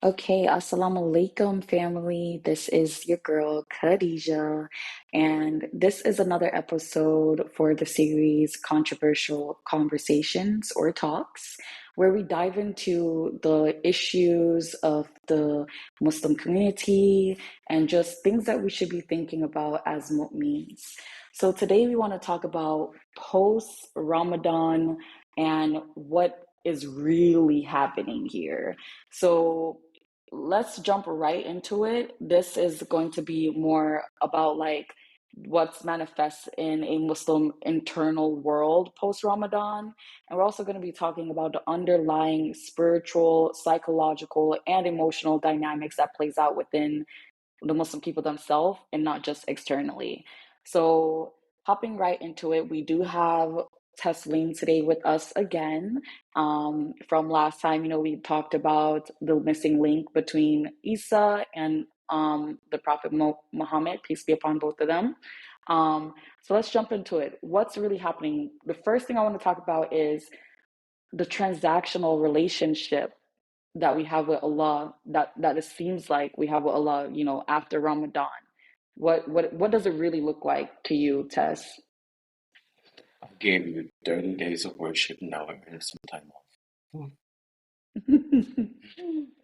Okay, Assalamu alaikum, family. This is your girl, Khadija, and this is another episode for the series Controversial Conversations or Talks, where we dive into the issues of the Muslim community and just things that we should be thinking about as mu'mins. So today we want to talk about post-Ramadan and what is really happening here. So let's jump right into it. This is going to be more about like what's manifest in a Muslim internal world post Ramadan. And we're also going to be talking about the underlying spiritual, psychological, and emotional dynamics that plays out within the Muslim people themselves and not just externally. So, hopping right into it, we do have Tesleen today with us again. From last time, we talked about the missing link between Isa and the Prophet Muhammad, peace be upon both of them. So let's jump into it. What's really happening? The first thing I want to talk about is the transactional relationship that we have with Allah, that it seems like we have with Allah, after Ramadan. What does it really look like to you, Tess? I gave you 30 days of worship, now I earned some time off.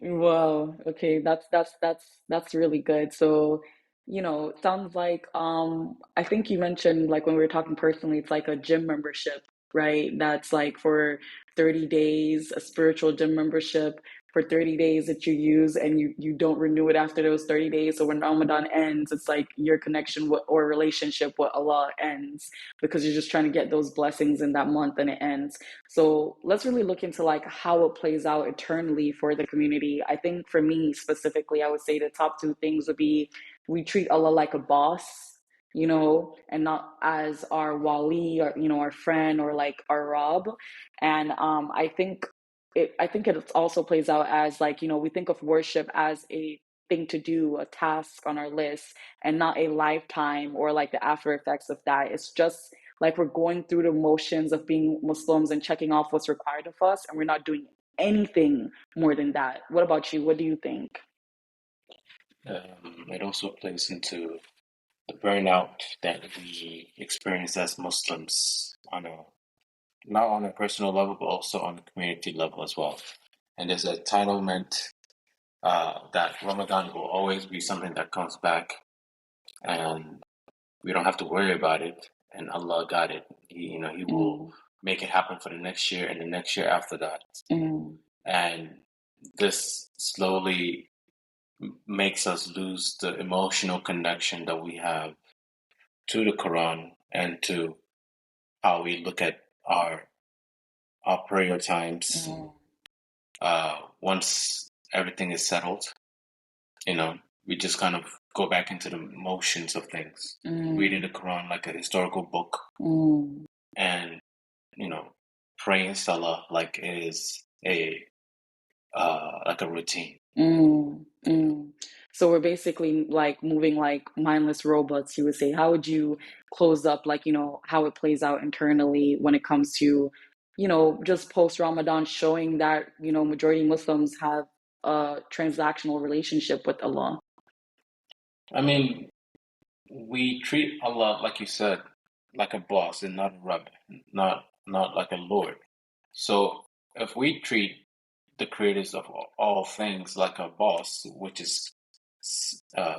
Wow. Okay, that's really good. So, it sounds like I think you mentioned like when we were talking personally, it's like a gym membership, right? That's like for 30 days, a spiritual gym membership for 30 days that you use and you don't renew it after those 30 days. So when Ramadan ends, it's like your connection with or relationship with Allah ends because you're just trying to get those blessings in that month and it ends. So let's really look into like how it plays out eternally for the community. I think for me specifically, I would say the top two things would be we treat Allah like a boss, and not as our wali or our friend or like our Rob. And I think it also plays out as like we think of worship as a thing to do, a task on our list, and not a lifetime or like the after effects of that. It's just like we're going through the motions of being Muslims and checking off what's required of us, and we're not doing anything more than that. What about you? What do you think? It also plays into the burnout that we experience as Muslims not on a personal level, but also on a community level as well. And there's an entitlement that Ramadan will always be something that comes back, and we don't have to worry about it. And Allah got it. He will Mm, make it happen for the next year and the next year after that. mm, And this slowly makes us lose the emotional connection that we have to the Quran and to how we look at our prayer times. mm, Once everything is settled, you know, we just kind of go back into the motions of things, reading mm, the Quran like a historical book, mm, and praying Salah like it is a like a routine. mm, mm. So we're basically like moving like mindless robots, you would say. How would you close up like, how it plays out internally when it comes to, just post Ramadan showing that, majority Muslims have a transactional relationship with Allah? I mean, we treat Allah, like you said, like a boss and not a rub, not like a lord. So if we treat the creators of all things like a boss, which is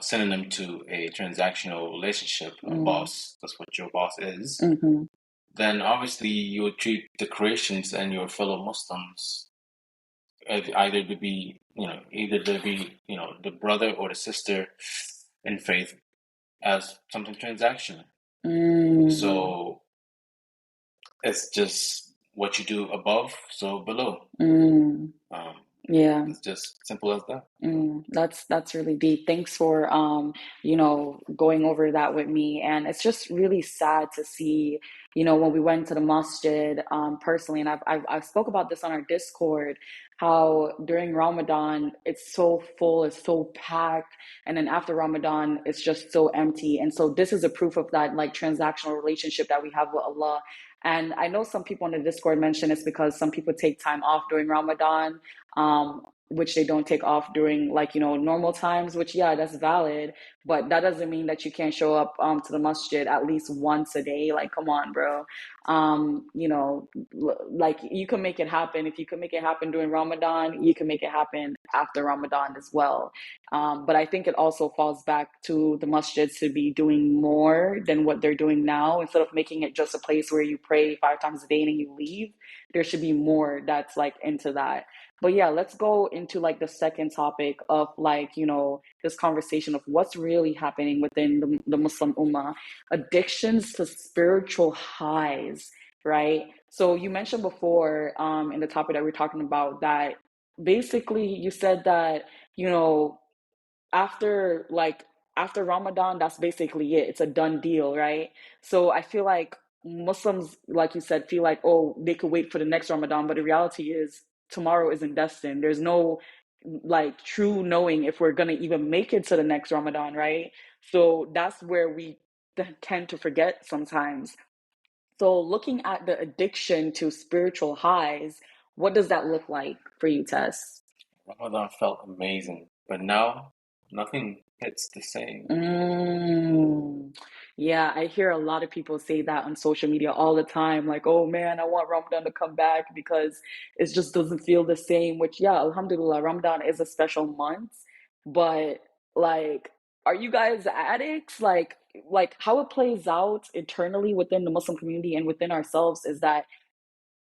synonym to a transactional relationship, a Mm, boss, that's what your boss is, mm-hmm, then obviously you would treat the creations and your fellow Muslims either to be, the brother or the sister in faith as something transactional. mm, So it's just what you do above, so below. mm. Um, Yeah. it's just simple as that. That's really deep. Thanks for going over that with me. And it's just really sad to see, when we went to the masjid, personally, and I've spoke about this on our Discord, how during Ramadan it's so full, it's so packed, and then after Ramadan it's just so empty. And so this is a proof of that like transactional relationship that we have with Allah. And I know some people on the Discord mention it's because some people take time off during Ramadan. Um, which they don't take off during like normal times, which yeah, that's valid, but that doesn't mean that you can't show up to the masjid at least once a day. Like, come on, bro. Like you can make it happen. If you can make it happen during Ramadan, you can make it happen after Ramadan as well. But I think it also falls back to the masjids to be doing more than what they're doing now. Instead of making it just a place where you pray 5 times a day and then you leave, there should be more that's like into that. But yeah, let's go into like the second topic of like, this conversation of what's really happening within the Muslim Ummah. Addictions to spiritual highs, right? So you mentioned before in the topic that we're talking about that basically you said that, you know, after like after Ramadan, that's basically it. It's a done deal, right? So I feel like Muslims, like you said, feel like, oh, they could wait for the next Ramadan, but the reality is tomorrow isn't destined. There's no like true knowing if we're gonna even make it to the next Ramadan, right? So that's where we tend to forget sometimes. So looking at the addiction to spiritual highs, what does that look like for you, Tess? Ramadan felt amazing, but now nothing hits the same. Mm. Yeah, I hear a lot of people say that on social media all the time. Like, oh man, I want Ramadan to come back because it just doesn't feel the same. Which, yeah, Alhamdulillah, Ramadan is a special month. But like, are you guys addicts? Like how it plays out internally within the Muslim community and within ourselves is that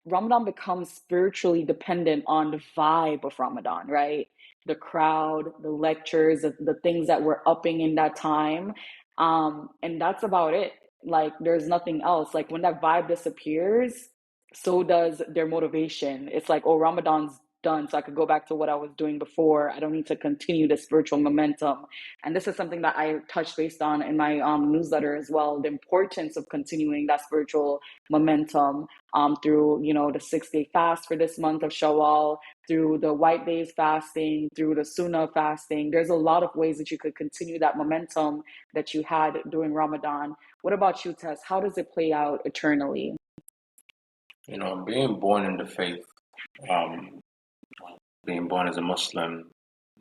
Ramadan becomes spiritually dependent on the vibe of Ramadan, right? The crowd, the lectures, the things that we're upping in that time. And that's about it. Like, there's nothing else. Like, when that vibe disappears, so does their motivation. It's like, oh, Ramadan's done, so I could go back to what I was doing before. I don't need to continue the spiritual momentum. And this is something that I touched based on in my newsletter as well, the importance of continuing that spiritual momentum through the 6 day fast for this month of Shawwal, through the white days fasting, through the Sunnah fasting. There's a lot of ways that you could continue that momentum that you had during Ramadan. What about you, Tess? How does it play out eternally? Being born in the faith, um, being born as a Muslim,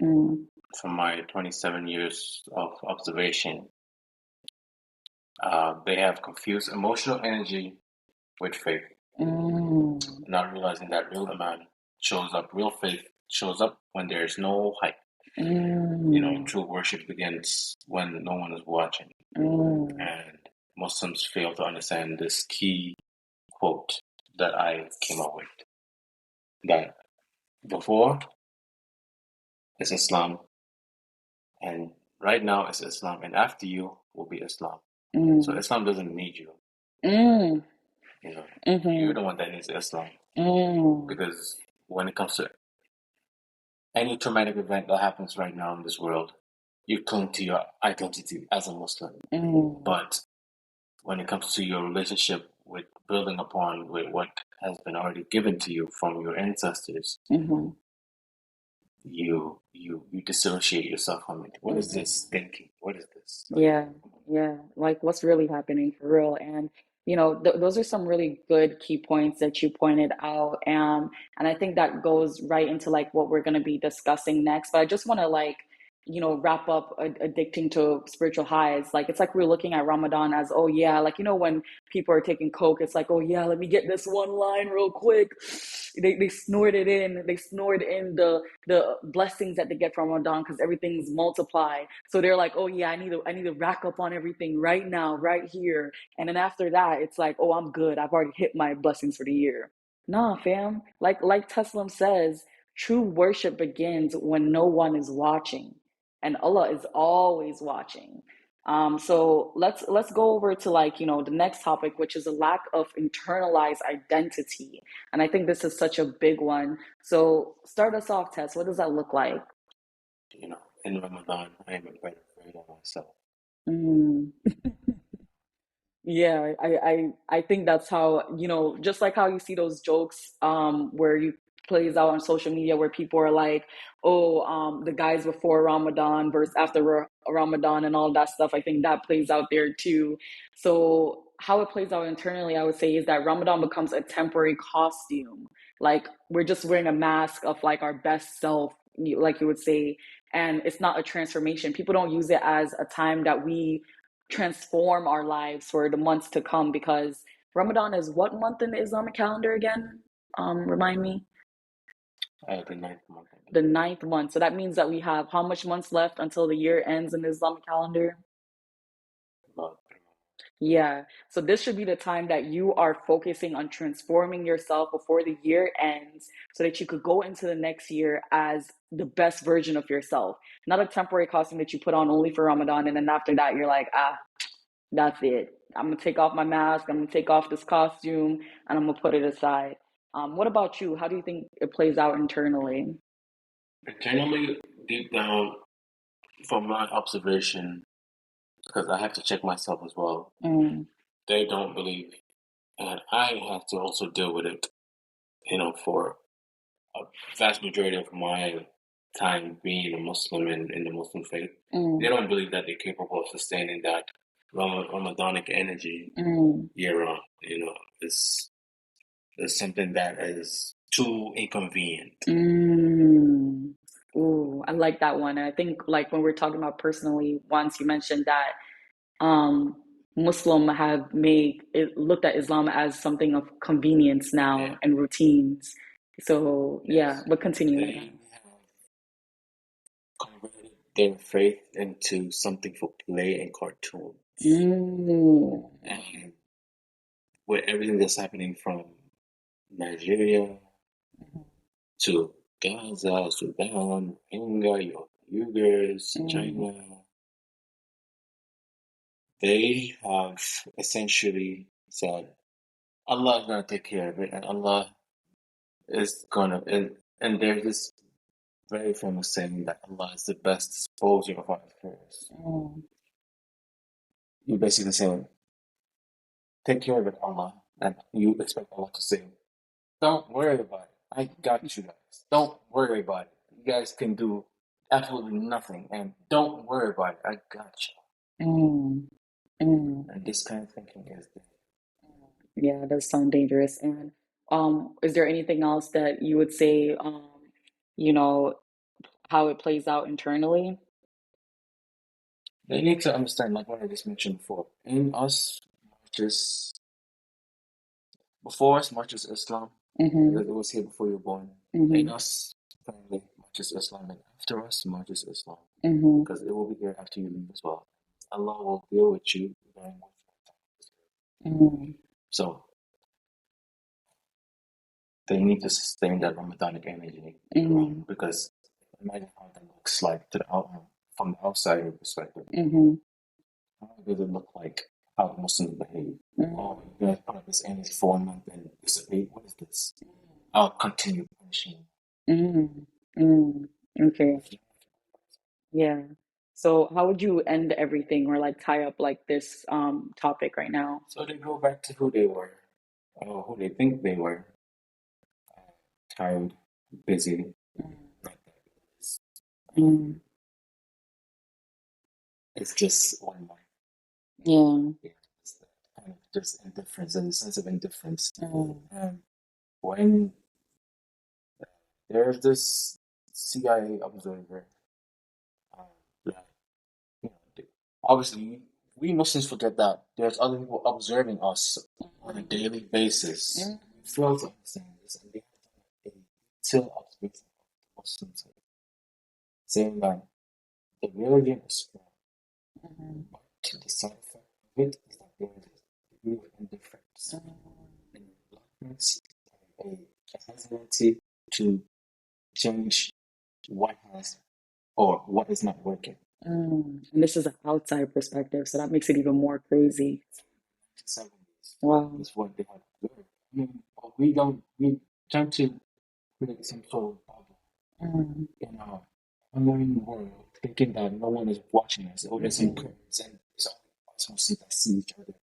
Mm, from my 27 years of observation, they have confused emotional energy with faith, mm, not realizing that real iman shows up, real faith shows up when there's no hype. mm, True worship begins when no one is watching. mm, And Muslims fail to understand this key quote that I came up with, that before is Islam, and right now is Islam, and after you will be Islam. So mm, Islam doesn't need you. mm, You know, you're mhm, the one that needs Islam, mm, because when it comes to any traumatic event that happens right now in this world, you cling to your identity as a Muslim. mm, But when it comes to your relationship with building upon with what has been already given to you from your ancestors, mhm, you dissociate yourself from it. What is mhm. this thinking? What is this? Like, Yeah, yeah. Like what's really happening for real. And those are some really good key points that you pointed out. And I think that goes right into like what we're going to be discussing next. But I just want to like, wrap up addicting to spiritual highs. Like it's like we're looking at Ramadan as, oh yeah, like when people are taking coke, it's like, oh yeah, let me get this one line real quick. They snort it in. They snort in the blessings that they get from Ramadan because everything's multiplied. So they're like, oh yeah, I need to rack up on everything right now, right here. And then after that, it's like, oh, I'm good. I've already hit my blessings for the year. Nah, fam. Like Teslam says, true worship begins when no one is watching, and Allah is always watching. So let's go over to like the next topic, which is a lack of internalized identity, and I think this is such a big one. So start us off, Tess. What does that look like? in Ramadan, I am a better version of myself. Mm. Yeah, I think that's how, just like how you see those jokes where you plays out on social media where people are like, oh, the guys before Ramadan versus after Ramadan and all that stuff. I think that plays out there too. So how it plays out internally, I would say, is that Ramadan becomes a temporary costume. Like we're just wearing a mask of like our best self like you would say, and it's not a transformation. People don't use it as a time that we transform our lives for the months to come, because Ramadan is what month in the Islamic calendar again? Remind me. The ninth month, I The believe. ninth month. So that means that we have how much months left until the year ends in the Islamic calendar? About Yeah. So this should be the time that you are focusing on transforming yourself before the year ends so that you could go into the next year as the best version of yourself. Not a temporary costume that you put on only for Ramadan and then after that you're like, ah, that's it. I'm gonna take off my mask, I'm gonna take off this costume, and I'm gonna put it aside. What about you? How do you think it plays out internally? internally, deep down, from my observation, because I have to check myself as well. Mm, They don't believe, and I have to also deal with it. For a vast majority of my time being a Muslim and in the Muslim faith, they mm, don't believe that they're capable of sustaining that Ramadanic energy mm, year round. It's, it's something that is too inconvenient. mm. Ooh, I like that one. I think like when we're talking about personally, once you mentioned that um Muslim have made it looked at Islam as something of convenience now Yeah, and routines. So yeah, yes. but continue with that. They have converted their faith into something for play and cartoons. Mm, And with everything that's happening from Nigeria to Gaza, Sudan, Rohingya, Uyghurs, mm, China, they have essentially said Allah is gonna take care of it, and Allah is gonna and there's this very famous saying that Allah is the best disposer of our affairs. mm, You're basically saying, take care of it, Allah, and you expect Allah to say, don't worry about it. I got you guys. Don't worry about it. You guys can do absolutely nothing, and don't worry about it. I got mm, mm. you. And this kind of thinking is the Yeah, it does sound dangerous. And is there anything else that you would say, you know, how it plays out internally? they need to understand, like what I just mentioned before. In us, just before us, much as Islam. Mm-hmm. It was here before you were born. In Mm-hmm. us, family, much as Islam, and after us, much as Islam, Mm-hmm. because it will be here after you leave as well. Allah will deal with you during what Mm-hmm. so they need to sustain that Ramadanic energy year Mm-hmm. round because imagine how that looks like from the outsider perspective. Mm-hmm. How does it look like how Muslims behave? Oh, Mm-hmm. you guys put up this energy for a month and dissipate. What is this? I'll continue punishing. Mm-hmm. Mm. Okay. Yeah. So how would you end everything or like tie up like this topic right now? So they go back to who they were, or who they think they were. Tired, busy, not that it's, Mm. it's just one life. Yeah. Yeah, it's that kind of just indifference and a sense of indifference. Mm. And when there's this CIA observer, that, obviously we Muslims forget that there's other people observing us on a daily basis. Mm. We fail to understand this, and they have done a detailed observation of Muslims, saying that the religion is strong, Mhm. but the side effect of it is that there is a degree of indifference and reluctance and a hesitancy to change what has or what is not working. And this is an outside perspective, so that makes it even more crazy. 70s Wow. is what they have observed. I mean, we tend to create some sort of bubble Mm. in our online world, thinking that no one is watching us, or there's some Mhm. curtains and it's only us Muslims that see each other.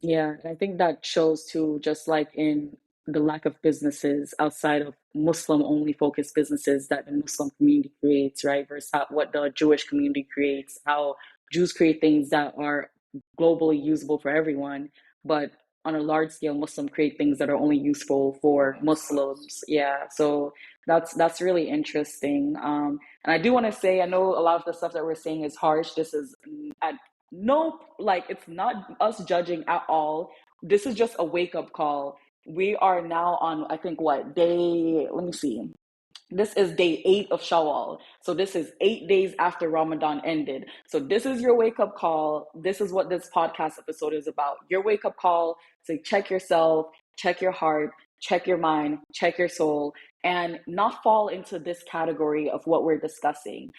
Yeah, and I think that shows too, just like in the lack of businesses outside of Muslim only focused businesses that the Muslim community creates, right? Versus what the Jewish community creates, how Jews create things that are globally usable for everyone, but on a large scale, Muslim create things that are only useful For for themselves. Muslims. Yeah, so That's really interesting. And I do want to say, I know a lot of the stuff that we're saying is harsh. This is at no, like, it's not us judging at all. This is just a wake up call. We are now on, I think, what day? Let me see. This is day 8 of Shawwal. So this is 8 days after Ramadan ended. So this is your wake up call. This is what this podcast episode is about. Your wake up call to check yourself, check your heart, check your mind, check your soul, and not fall into this category of what we're discussing.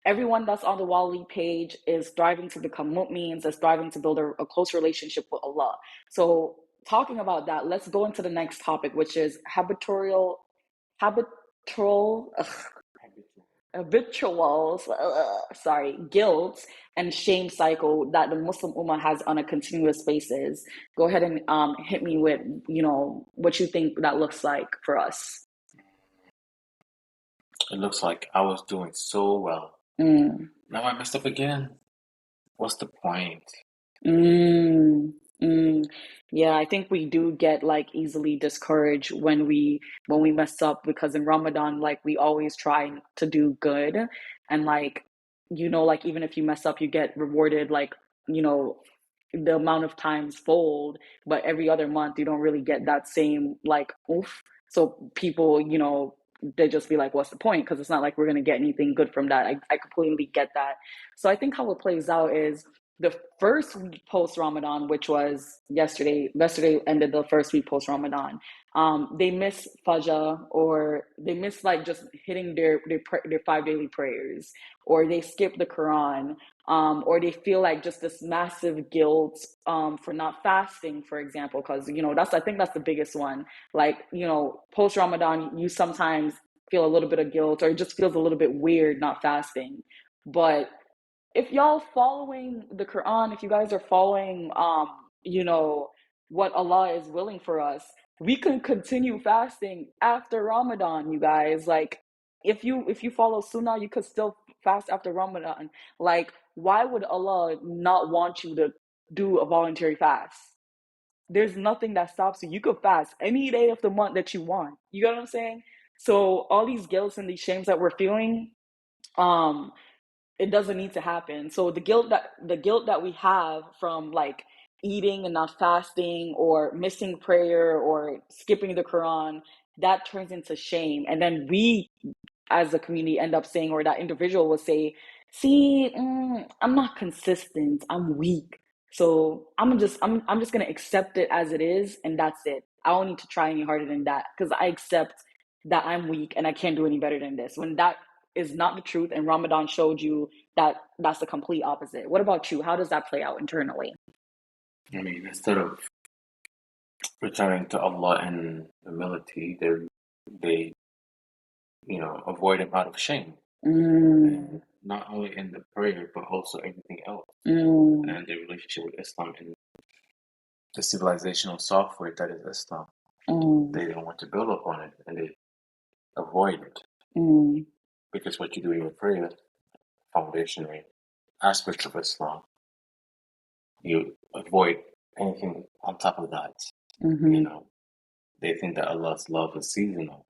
Everyone that's on the Wali page is striving to become mu'mins, is striving to build a close relationship with Allah. So talking about that, let's go into the next topic, which is habitual, habitual, sorry, guilt and shame cycle that the Muslim Ummah has on a continuous basis. Go ahead and hit me with, what you think that looks like for us. It looks like I was doing so well. Mm. Now I messed up again. What's the point? Mm, mm. Yeah, I think we do get like easily discouraged when we mess up, because in Ramadan, like, we always try to do good, and like, like, even if you mess up, you get rewarded, like, you know the amount of times fold, but every other month you don't really get that same, like, oof. So people, they just be like, what's the point? Because it's not like we're going to get anything good from that. I completely get that. So I think how it plays out is the first week post Ramadan, which was yesterday ended the first week post Ramadan. They miss Fajr, or they miss, like, just hitting their 5 daily prayers, or they skip the Quran, or they feel like just this massive guilt for not fasting, for example, because I think that's the biggest one. Like, post Ramadan, you sometimes feel a little bit of guilt, or it just feels a little bit weird not fasting. But if y'all following the Quran, if you guys are following, what Allah is willing for us, we can continue fasting after Ramadan, you guys. Like, if you follow Sunnah, you could still fast after Ramadan. Like, why would Allah not want you to do a voluntary fast? There's nothing that stops you. You could fast any day of the month that you want. You get what I'm saying? So all these guilts and these shames that we're feeling, um, it doesn't need to happen. So the guilt that we have from, like, eating and not fasting, or missing prayer, or skipping the Quran, that turns into shame. And then we, as a community, end up saying, or that individual will say, see, I'm not consistent, I'm weak, so I'm just gonna accept it as it is, and that's it. I don't need to try any harder than that, because I accept that I'm weak and I can't do any better than this, when that is not the truth. And Ramadan showed you that that's the complete opposite. What about you? How does that play out internally? I mean, instead of returning to Allah in humility, they avoid him out of shame. Mm, And not only in the prayer, but also everything else. mm, And their relationship with Islam and the civilizational software that is Islam. mm, They don't want to build upon it, and they avoid it. mm, Because what you do in your prayer, foundational aspects of Islam, you avoid anything on top of that. You mm, know, they think that Allah's love is seasonal,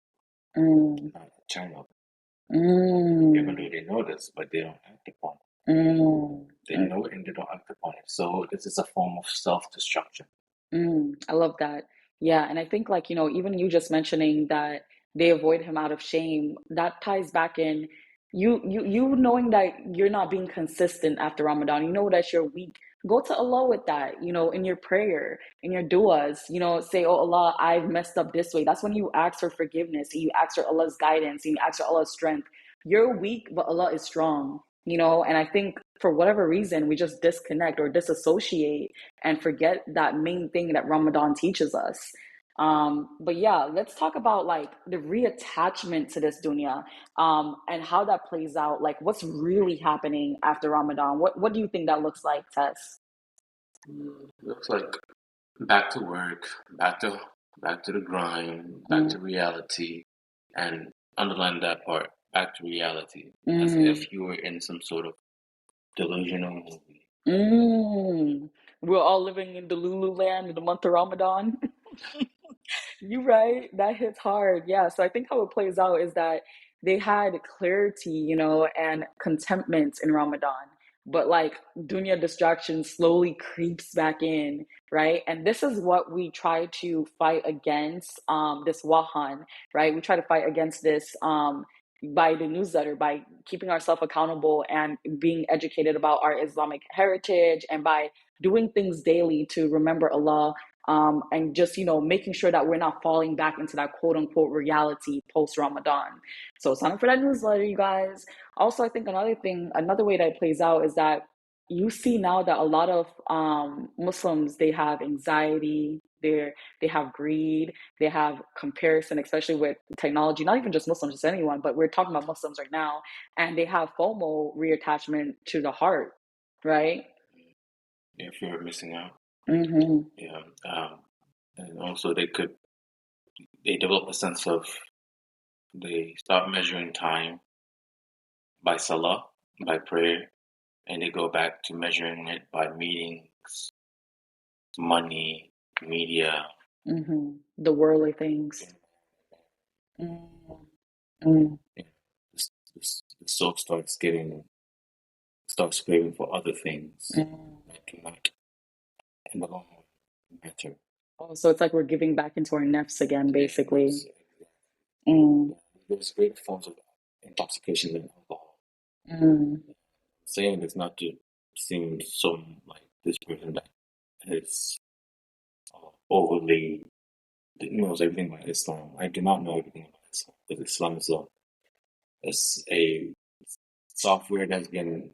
mm, not eternal. Even mm, though they know this, but they don't act upon it. mm, They mm. know it and they don't act upon it. So this is a form of self-destruction. I love that. Yeah, and I think, like, even you just mentioning that they avoid him out of shame, that ties back in, you knowing that you're not being consistent after Ramadan. You know that you're weak. Go to Allah with that, in your prayer, in your du'as, say, oh Allah, I've messed up this way. That's when you ask for forgiveness, and you ask for Allah's guidance, and you ask for Allah's strength. You're weak, but Allah is strong, and I think for whatever reason we just disconnect or disassociate and forget that main thing that Ramadan teaches us. But yeah, let's talk about, like, the reattachment to this dunya, and how that plays out. Like, what's really happening after Ramadan? What do you think that looks like, Tess? Looks like back to work, back to the grind, back Mm, to reality, and underline that part, back to reality, as mm, if you were in some sort of delusional movie. mm. We're all living in the Lulu land in the month of Ramadan. You right. That hits hard. Yeah. So I think how it plays out is that they had clarity, and contentment in Ramadan. But like dunya distraction slowly creeps back in, right? And this is what we try to fight against, this wahan, right? We try to fight against this by the newsletter, by keeping ourselves accountable and being educated about our Islamic heritage, and by doing things daily to remember Allah, and just making sure that we're not falling back into that quote unquote reality post Ramadan. So sign up for that newsletter, you guys. Also, I think another way that it plays out is that you see now that a lot of Muslims, they have anxiety, they have greed, they have comparison, especially with technology. Not even just Muslims, just anyone, but we're talking about Muslims right now, and they have FOMO, reattachment to the heart, right? Yeah, fear of missing out. Mm-hmm. Yeah, and also they develop a sense of they start measuring time by salah, by prayer, and they go back to measuring it by meetings, money, media. Mm-hmm. The worldly things. Mm, mm, Yeah, the soul starts craving for other things mm. that do not in the long run matter. Oh, so it's like we're giving back into our nefs again, Yeah, basically. Mm, yeah, there's great forms of intoxication than alcohol. mm, Saying this not to seem so like this person that is overly knows everything about Islam. I do not know everything about Islam because Islam is a software that's been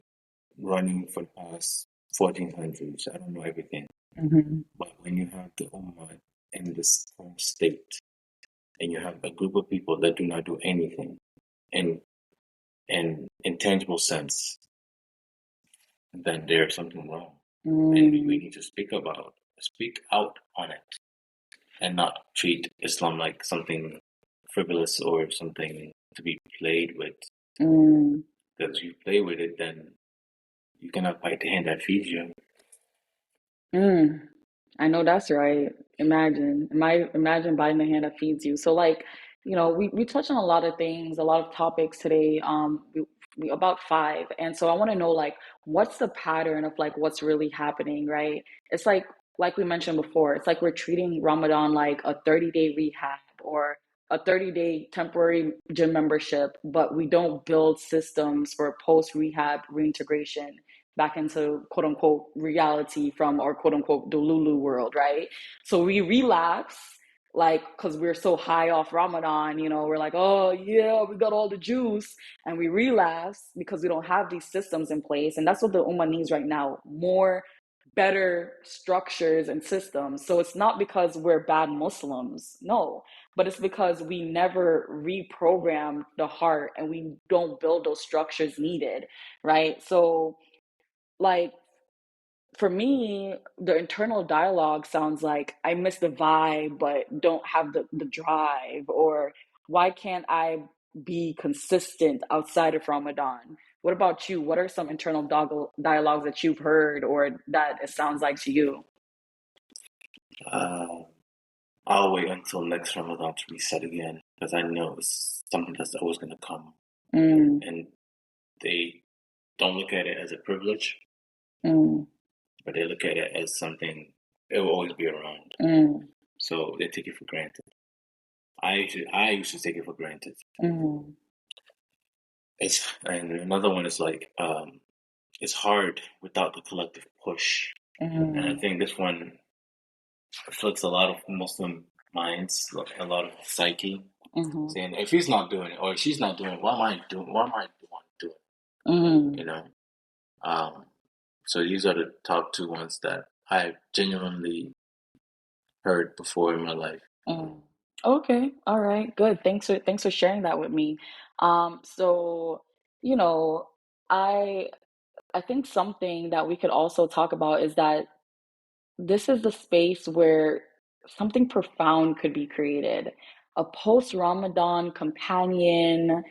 running for the past 1400s. I don't know everything. mm-hmm, But when you have the Ummah in this home state and you have a group of people that do not do anything in intangible sense, then there's something wrong. And we mm, need to speak out on it and not treat Islam like something frivolous or something to be played with. mm. Because if you play with it, then you cannot bite the hand that feeds you. Mm, I know that's right. Imagine biting the hand that feeds you. So like, we touched on a lot of things, a lot of topics today. We about five, and so I want to know like, what's the pattern of like what's really happening, right? It's like we mentioned before, it's like we're treating Ramadan like a 30-day rehab or a 30-day temporary gym membership, but we don't build systems for post rehab reintegration back into quote unquote reality from our quote unquote Delulu world, right? So we relapse, like, because we're so high off Ramadan, we're like, oh yeah, we got all the juice, and we relapse because we don't have these systems in place. And that's what the Ummah needs right now: more better structures and systems. So it's not because we're bad Muslims, no, but it's because we never reprogram the heart and we don't build those structures needed, right? So like for me, the internal dialogue sounds like I miss the vibe, but don't have the drive, or why can't I be consistent outside of Ramadan? What about you? What are some internal dialogues that you've heard or that it sounds like to you? Uh, I'll wait until next Ramadan to reset again because I know it's something that's always going to come. Mm, And they don't look at it as a privilege, mm, but they look at it as something it will always be around. mm, So they take it for granted. I used to take it for granted. mm, And another one is like it's hard without the collective push. And I mm, think this one reflects a lot of Muslim minds, a lot of psyche, mhm, saying if he's not doing it or she's not doing it, why am I doing? Why am I the one to do it? mm, You know. Um, so these are the top two ones that I genuinely heard before in my life. mm. Okay, all right, good. Thanks for sharing that with me. So you know, I I think something that we could also talk about is that this is the space where something profound could be created. A post Ramadan companion,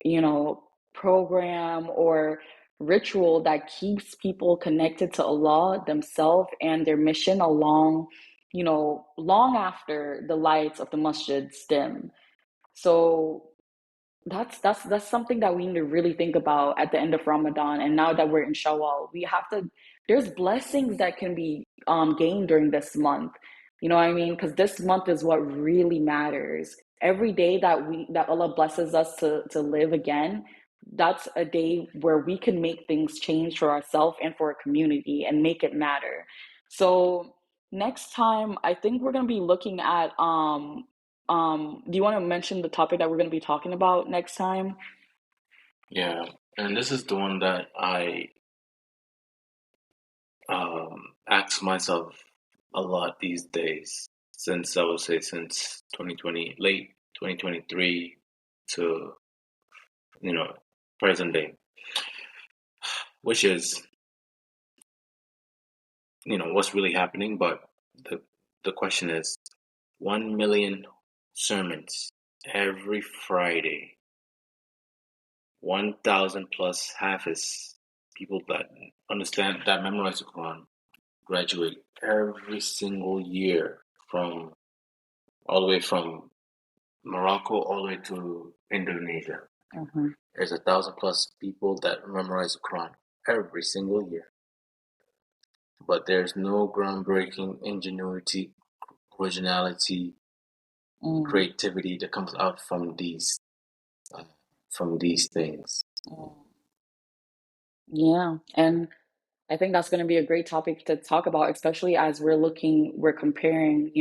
you know, program or ritual that keeps people connected to Allah, themselves, and their mission along. long after the lights of the masjids dim. So that's something that we need to really think about at the end of Ramadan. And now that we're in Shawwal, we have to. There's blessings that can be gained during this month. You know what I mean? Because this month is what really matters. Every day that Allah blesses us to live again, that's a day where we can make things change for ourselves and for our community and make it matter. So next time, I think we're gonna be looking at do you want to mention the topic that we're going to be talking about next time? Yeah, and this is the one that I ask myself a lot these days, since I would say since 2020, late 2023 to, you know, present day, which is, what's really happening. But the question is 1 million sermons every Friday, 1,000 plus Hafiz, people that understand, that memorize the Quran, graduate every single year from all the way from Morocco all the way to Indonesia. Mm-hmm. There's 1,000 plus people that memorize the Quran every single year. But there's no groundbreaking ingenuity, originality, Mm, creativity that comes out from these things. mm. Yeah, and I think that's going to be a great topic to talk about, especially as we're comparing,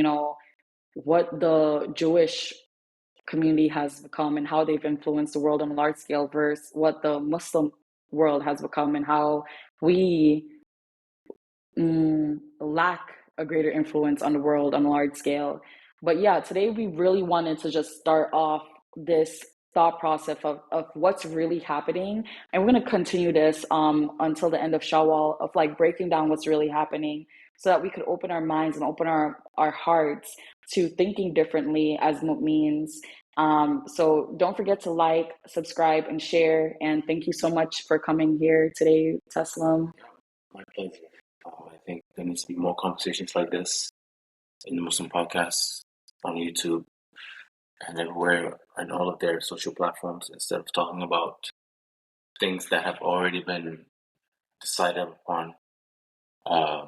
what the Jewish community has become and how they've influenced the world on a large scale versus what the Muslim world has become and how we lack a greater influence on the world on a large scale. But yeah, today we really wanted to just start off this thought process of what's really happening. And we're going to continue this until the end of Shawwal, of like breaking down what's really happening so that we could open our minds and open our hearts to thinking differently as mu'mins. So don't forget to like, subscribe, and share. And thank you so much for coming here today, Teslam. My pleasure. I think there needs to be more conversations like this in the Muslim podcasts on YouTube and everywhere and all of their social platforms, instead of talking about things that have already been decided upon, uh,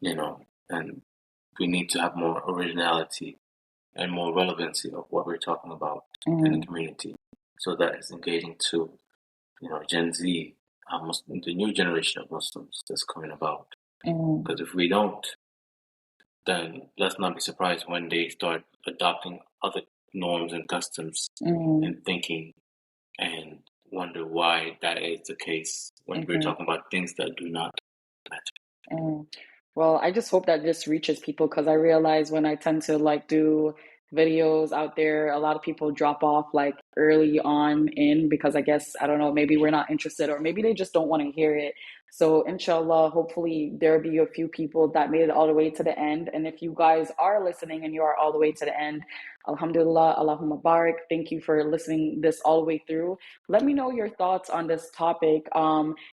you know, and we need to have more originality and more relevancy of what we're talking about in the Mm, community, so that it's engaging to, Gen Z, the new generation of Muslims that's coming about. mm, Because if we don't, then let's not be surprised when they start adopting other norms and customs mm, and thinking, and wonder why that is the case when we're mhm. talking about things that do not match. Mm. Well, I just hope that this reaches people because I realize when I tend to like do videos out there, a lot of people drop off like early on in because I guess, I don't know, maybe we're not interested or maybe they just don't want to hear it. So, inshallah, hopefully there'll be a few people that made it all the way to the end. And if you guys are listening and you are all the way to the end, Alhamdulillah, Allahumma barik. Thank you for listening this all the way through. Let me know your thoughts on this topic.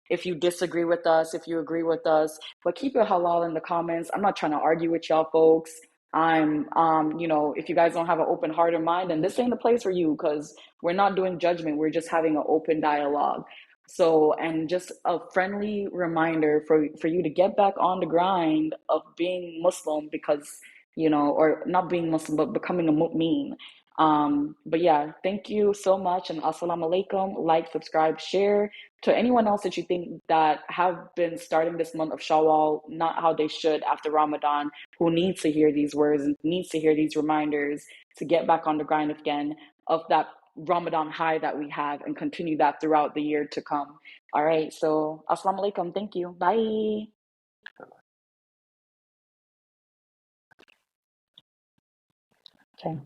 If you disagree with us, if you agree with us, but keep it halal in the comments. I'm not trying to argue with y'all folks. If you guys don't have an open heart or mind, then this ain't the place for you because we're not doing judgment. We're just having an open dialogue. So, and just a friendly reminder for you to get back on the grind of being Muslim because, or not being Muslim, but becoming a mu'min. But yeah, thank you so much and assalamu alaikum. Like, subscribe, share to anyone else that you think that have been starting this month of Shawwal not how they should after Ramadan, who needs to hear these words and needs to hear these reminders to get back on the grind again of that Ramadan high that we have and continue that throughout the year to come. All right, so assalamu alaikum. Thank you. Bye. Okay.